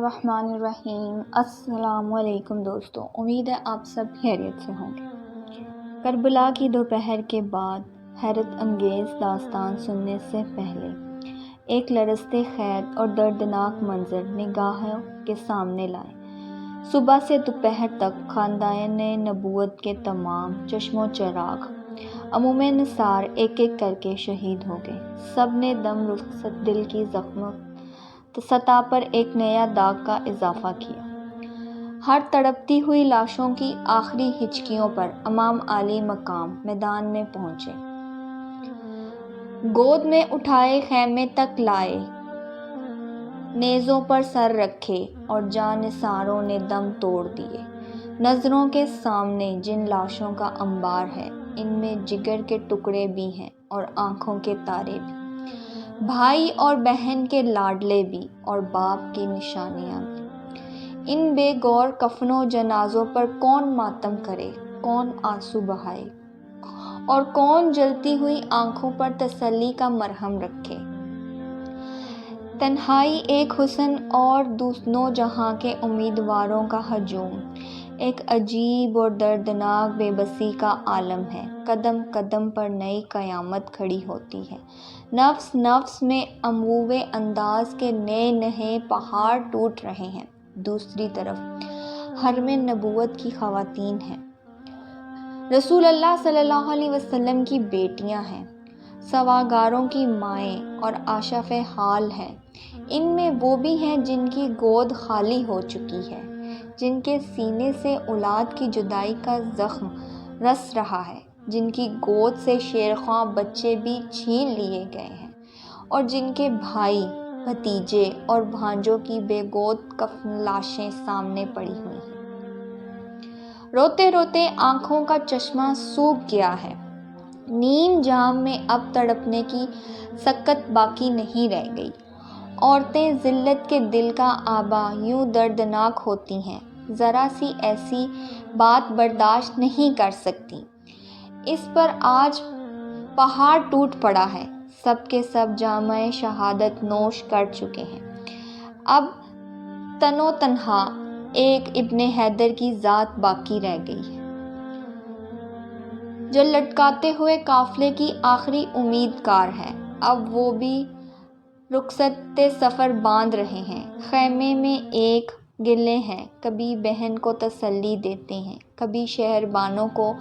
الرحمن الرحیم۔ السلام علیکم دوستو، امید ہے آپ سب خیریت سے ہوں گے۔ کربلا کی دوپہر کے بعد حیرت انگیز داستان سننے سے پہلے ایک لرزتے خیز اور دردناک منظر نگاہوں کے سامنے لائے۔ صبح سے دوپہر تک خاندان نبوت کے تمام چشم و چراغ عموم نثار ایک ایک کر کے شہید ہو گئے۔ سب نے دم رخصت دل کی زخم سطح پر ایک نیا داغ کا اضافہ کیا۔ ہر تڑپتی ہوئی لاشوں کی آخری ہچکیوں پر امام علی مقام میدان میں پہنچے، گود میں اٹھائے خیمے تک لائے، نیزوں پر سر رکھے اور جانثاروں نے دم توڑ دیے۔ نظروں کے سامنے جن لاشوں کا انبار ہے، ان میں جگر کے ٹکڑے بھی ہیں اور آنکھوں کے تارے بھی، بھائی اور بہن کے لاڈلے بھی اور باپ کی نشانیاں بھی۔ ان بے گور کفن و جنازوں پر کون ماتم کرے، کون آنسو بہائے اور کون جلتی ہوئی آنکھوں پر تسلی کا مرہم رکھے۔ تنہائی ایک حسن اور نو جہاں کے امیدواروں کا ہجوم، ایک عجیب اور دردناک بے بسی کا عالم ہے۔ قدم قدم پر نئی قیامت کھڑی ہوتی ہے، نفس نفس میں اموو انداز کے نئے نئے پہاڑ ٹوٹ رہے ہیں۔ دوسری طرف حرم نبوت کی خواتین ہیں، رسول اللہ صلی اللہ علیہ وسلم کی بیٹیاں ہیں، سواگاروں کی مائیں اور آشف حال ہیں۔ ان میں وہ بھی ہیں جن کی گود خالی ہو چکی ہے، جن کے سینے سے اولاد کی جدائی کا زخم رس رہا ہے، جن کی گود سے شیرخواں بچے بھی چھین لیے گئے ہیں اور جن کے بھائی، بھتیجے اور بھانجوں کی بے گود کفن لاشیں سامنے پڑی ہوئی ہیں۔ روتے روتے آنکھوں کا چشمہ سوکھ گیا ہے، نیم جام میں اب تڑپنے کی سکت باقی نہیں رہ گئی۔ عورتیں ذلت کے دل کا آبا یوں دردناک ہوتی ہیں، ذرا سی ایسی بات برداشت نہیں کر سکتی۔ اس پر آج پہاڑ ٹوٹ پڑا ہے، سب کے سب جامِ شہادت نوش کر چکے ہیں۔ اب تن و تنہا ایک ابن حیدر کی ذات باقی رہ گئی ہے، جو لٹکاتے ہوئے قافلے کی آخری امید کار ہے۔ اب وہ بھی رخصت سفر باندھ رہے ہیں، خیمے میں ایک گلے ہیں، کبھی بہن کو تسلی دیتے ہیں، کبھی شہربانوں کو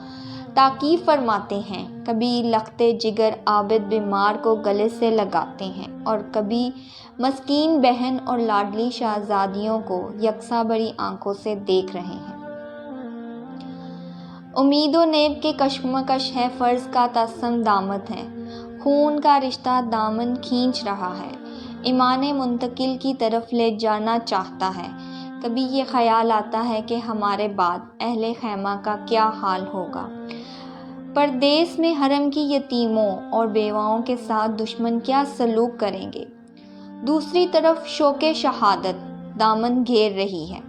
تاکید فرماتے ہیں، کبھی لختے جگر عابد بیمار کو گلے سے لگاتے ہیں اور کبھی مسکین بہن اور لاڈلی شہزادیوں کو یکساں بڑی آنکھوں سے دیکھ رہے ہیں۔ امید و نیب کے کشمکش ہے، فرض کا تعصم دامت ہے، خون کا رشتہ دامن کھینچ رہا ہے، ایمان منتقل کی طرف لے جانا چاہتا ہے۔ کبھی یہ خیال آتا ہے کہ ہمارے بعد اہل خیمہ کا کیا حال ہوگا، پردیس میں حرم کی یتیموں اور بیواؤں کے ساتھ دشمن کیا سلوک کریں گے۔ دوسری طرف شوق شہادت دامن گھیر رہی ہے،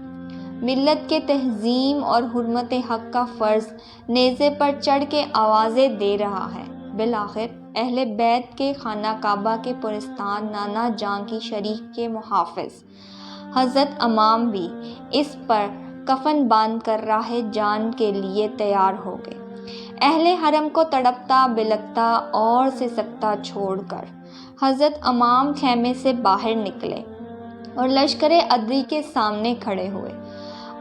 ملت کے تہظیم اور حرمت حق کا فرض نیزے پر چڑھ کے آوازیں دے رہا ہے۔ بالآخر اہل بیت کے خانہ کعبہ کے پرستان نانا جاں کی شریک کے محافظ حضرت امام بھی اس پر کفن باندھ کر راہ جان کے لیے تیار ہو گئے۔ اہل حرم کو تڑپتا بلکتا اور سسکتا چھوڑ کر حضرت امام خیمے سے باہر نکلے اور لشکر عدوی کے سامنے کھڑے ہوئے۔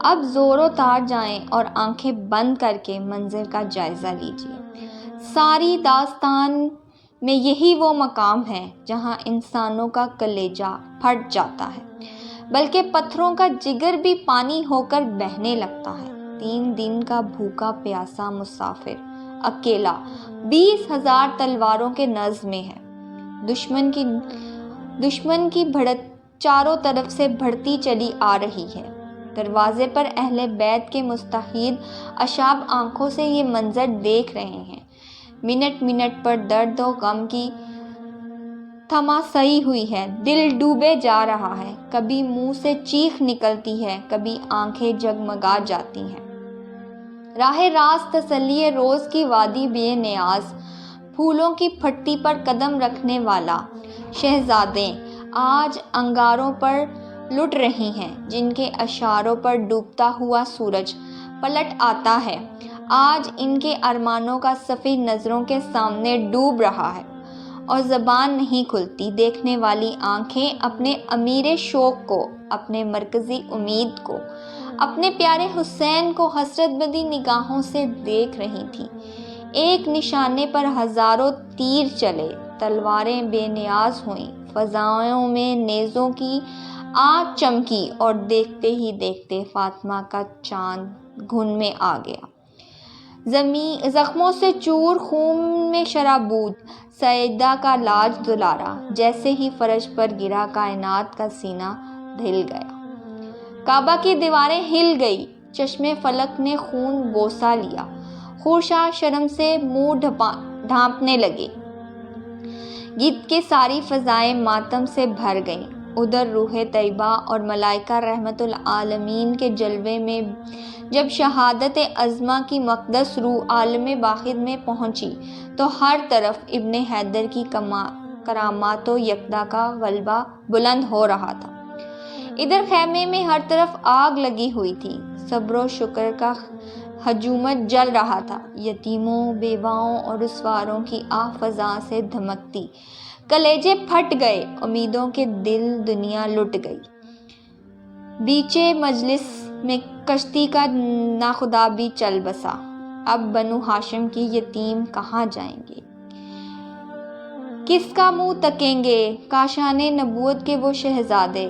اب زور و تار جائیں اور آنکھیں بند کر کے منظر کا جائزہ لیجیے۔ ساری داستان میں یہی وہ مقام ہے جہاں انسانوں کا کلیجہ پھٹ جاتا ہے، بلکہ پتھروں کا جگر بھی پانی ہو کر بہنے لگتا ہے۔ 3 دن کا بھوکا پیاسا مسافر اکیلا 20,000 تلواروں کے نظم میں ہے۔ دشمن کی بھڑک چاروں طرف سے بڑھتی چلی آ رہی ہے۔ دروازے پر اہل بیت کے مستعد اشاب آنکھوں سے یہ منظر دیکھ رہے ہیں۔ منٹ منٹ پر درد و غم کی تھماسائی ہوئی ہے، دل ڈوبے جا رہا ہے، کبھی منہ سے چیخ نکلتی ہے، کبھی آنکھیں جگمگا جاتی ہیں۔ راہ راست تسلی روز کی وادی بے نیاز، پھولوں کی پھٹی پر قدم رکھنے والا، شہزادیں آج انگاروں پر لٹ رہی ہیں، جن کے اشاروں پر ڈوبتا ہوا سورج پلٹ آتا ہے۔ آج ان کے ارمانوں کا سفید نظروں کے سامنے ڈوب رہا ہے اور زبان نہیں کھلتی۔ دیکھنے والی آنکھیں اپنے امیر شوق کو، اپنے مرکزی امید کو، اپنے پیارے حسین کو حسرت بھری نگاہوں سے دیکھ رہی تھیں۔ ایک نشانے پر ہزاروں تیر چلے، تلواریں بے نیاز ہوئیں، فضاؤں میں نیزوں کی آنچ چمکی اور دیکھتے ہی دیکھتے فاطمہ کا چاند گھن میں آ گیا۔ زخموں سے چور، خون میں شرابود، سیدہ کا لاج دلارا جیسے ہی فرش پر گرا، کائنات کا سینہ ہل گیا۔ کعبہ کی دیواریں ہل گئی، چشمے فلک نے خون بوسہ لیا، خورشید شرم سے منہ ڈھانپنے لگے، گرد کے ساری فضائیں ماتم سے بھر گئیں۔ ادھر روح طیبہ اور ملائکہ رحمت العالمین کے جلوے میں جب شہادت عظمیٰ کی مقدس روح عالم واحد میں پہنچی تو ہر طرف ابن حیدر کی کرامات و یکتا کا غلبہ بلند ہو رہا تھا۔ ادھر خیمے میں ہر طرف آگ لگی ہوئی تھی، صبر و شکر کا ہجومت جل رہا تھا، یتیموں، بیواؤں اور رسواروں کی آہ فضاں سے دھمکتی، کلیجے پھٹ گئے، امیدوں کے دل دنیا لٹ گئی۔ بیچے مجلس میں کشتی کا ناخدا بھی چل بسا۔ اب بنو ہاشم کے یتیم کہاں جائیں گے، کس کا منہ تکیں گے؟ کاشان نبوت کے وہ شہزادے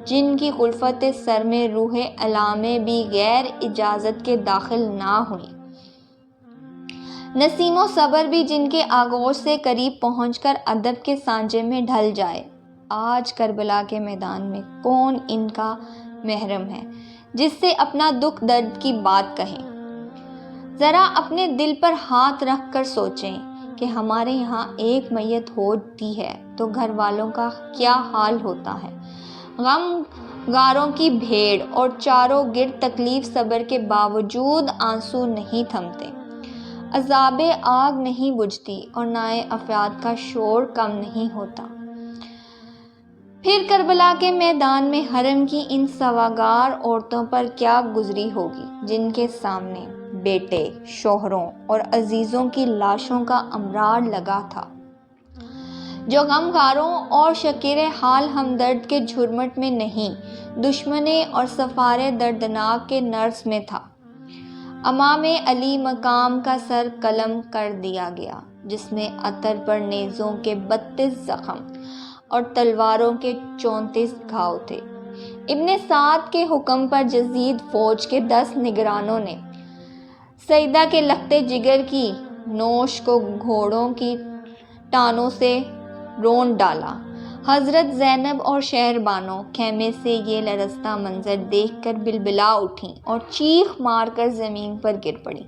جن کی خلفت سر میں روح علامے بھی غیر اجازت کے داخل نہ ہوئیں، نسیم و صبر بھی جن کے آغوش سے قریب پہنچ کر ادب کے سانجے میں ڈھل جائے۔ آج کربلا کے میدان میں کون ان کا محرم ہے جس سے اپنا دکھ درد کی بات کہیں؟ ذرا اپنے دل پر ہاتھ رکھ کر سوچیں کہ ہمارے یہاں ایک میت ہوتی ہے تو گھر والوں کا کیا حال ہوتا ہے۔ غم گاروں کی بھیڑ اور چاروں گرد تکلیف صبر کے باوجود آنسو نہیں تھمتے، عذاب آگ نہیں بجھتی اور نائے افیاد کا شور کم نہیں ہوتا۔ پھر کربلا کے میدان میں حرم کی ان سوگوار عورتوں پر کیا گزری ہوگی جن کے سامنے بیٹے، شوہروں اور عزیزوں کی لاشوں کا امرار لگا تھا، جو غمگاروں اور شکیر حال ہمدرد کے جھرمٹ میں نہیں، دشمنے اور سفارے دردناک کے نرس میں تھا۔ امام علی مقام کا سر قلم کر دیا گیا، جس میں عطر پر نیزوں کے 32 زخم اور تلواروں کے 34 گھاؤ تھے۔ ابن سعد کے حکم پر یزید فوج کے 10 نگرانوں نے سیدہ کے لخت جگر کی نوش کو گھوڑوں کی ٹانوں سے رون ڈالا۔ حضرت زینب اور شہر بانو خیمے سے یہ لرزتا منظر دیکھ کر بلبلا اٹھیں اور چیخ مار کر زمین پر گر پڑیں۔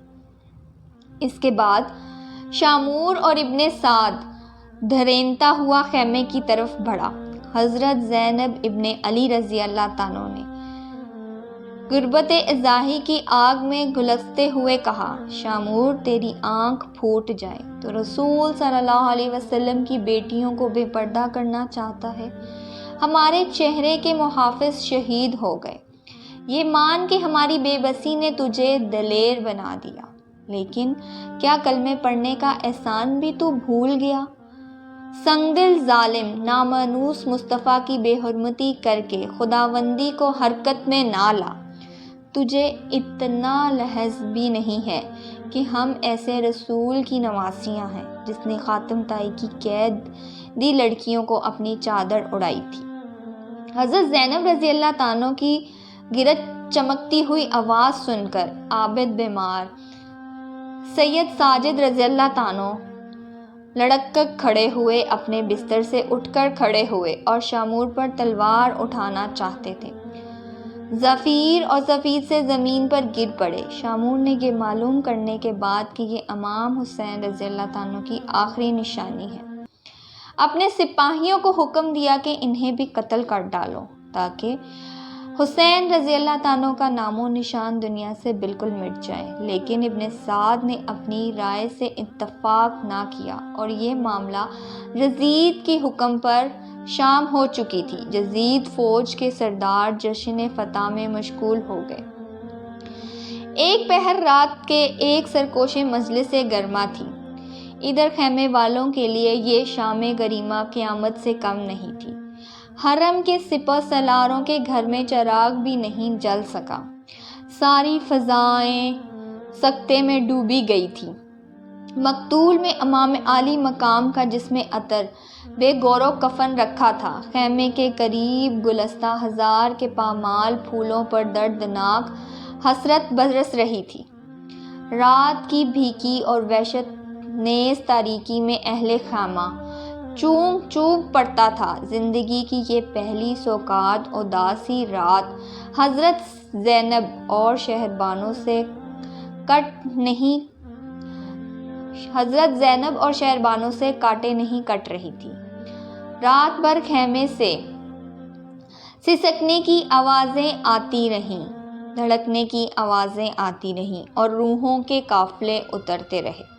اس کے بعد شامور اور ابن سعد دھرینتا ہوا خیمے کی طرف بڑھا۔ حضرت زینب ابن علی رضی اللہ عنہ نے غربت ازاحی کی آگ میں گھلستے ہوئے کہا، شامور تیری آنکھ پھوٹ جائے تو رسول صلی اللہ علیہ وسلم کی بیٹیوں کو بے پردہ کرنا چاہتا ہے؟ ہمارے چہرے کے محافظ شہید ہو گئے، یہ مان کہ ہماری بے بسی نے تجھے دلیر بنا دیا، لیکن کیا کلمے پڑھنے کا احسان بھی تو بھول گیا؟ سنگ دل ظالم، نامانوس مصطفیٰ کی بے حرمتی کر کے خداوندی کو حرکت میں نہ لا۔ تجھے اتنا لحظ بھی نہیں ہے کہ ہم ایسے رسول کی نواسیاں ہیں جس نے خاتم تائی کی قید دی لڑکیوں کو اپنی چادر اڑائی تھی۔ حضرت زینب رضی اللہ عنہ کی گرج چمکتی ہوئی آواز سن کر عابد بیمار سید ساجد رضی اللہ عنہ لڑک کر کھڑے ہوئے، اپنے بستر سے اٹھ کر کھڑے ہوئے اور شامور پر تلوار اٹھانا چاہتے تھے۔ ظفیر اور سفید سے زمین پر گر پڑے۔ شامور نے یہ معلوم کرنے کے بعد کہ یہ امام حسین رضی اللہ عنہ کی آخری نشانی ہے، اپنے سپاہیوں کو حکم دیا کہ انہیں بھی قتل کر ڈالو تاکہ حسین رضی اللہ عنہ کا نام و نشان دنیا سے بالکل مٹ جائے۔ لیکن ابن سعد نے اپنی رائے سے اتفاق نہ کیا اور یہ معاملہ یزید کے حکم پر شام ہو چکی تھی۔ یزید فوج کے سردار جشن فتح میں مشغول ہو گئے۔ ایک پہر رات کے ایک سرکوش مجلس گرما تھی۔ ادھر خیمے والوں کے لیے یہ شام گریما قیامت سے کم نہیں تھی۔ حرم کے سپہ سالاروں کے گھر میں چراغ بھی نہیں جل سکا۔ ساری فضائیں سکتے میں ڈوبی گئی تھی۔ مقتول میں امام عالی مقام کا جسم عطر بے گور و کفن رکھا تھا۔ خیمے کے قریب گلستہ ہزار کے پامال پھولوں پر دردناک حسرت برس رہی تھی۔ رات کی بھیکی اور وحشت نیز تاریکی میں اہل خیمہ چونک چونک پڑتا تھا۔ زندگی کی یہ پہلی سوگات اداسی رات حضرت زینب اور شہربانوں سے کاٹے نہیں کٹ رہی تھی۔ رات بھر خیمے سے سسکنے کی آوازیں آتی رہیں، دھڑکنے کی آوازیں آتی رہیں اور روحوں کے قافلے اترتے رہے۔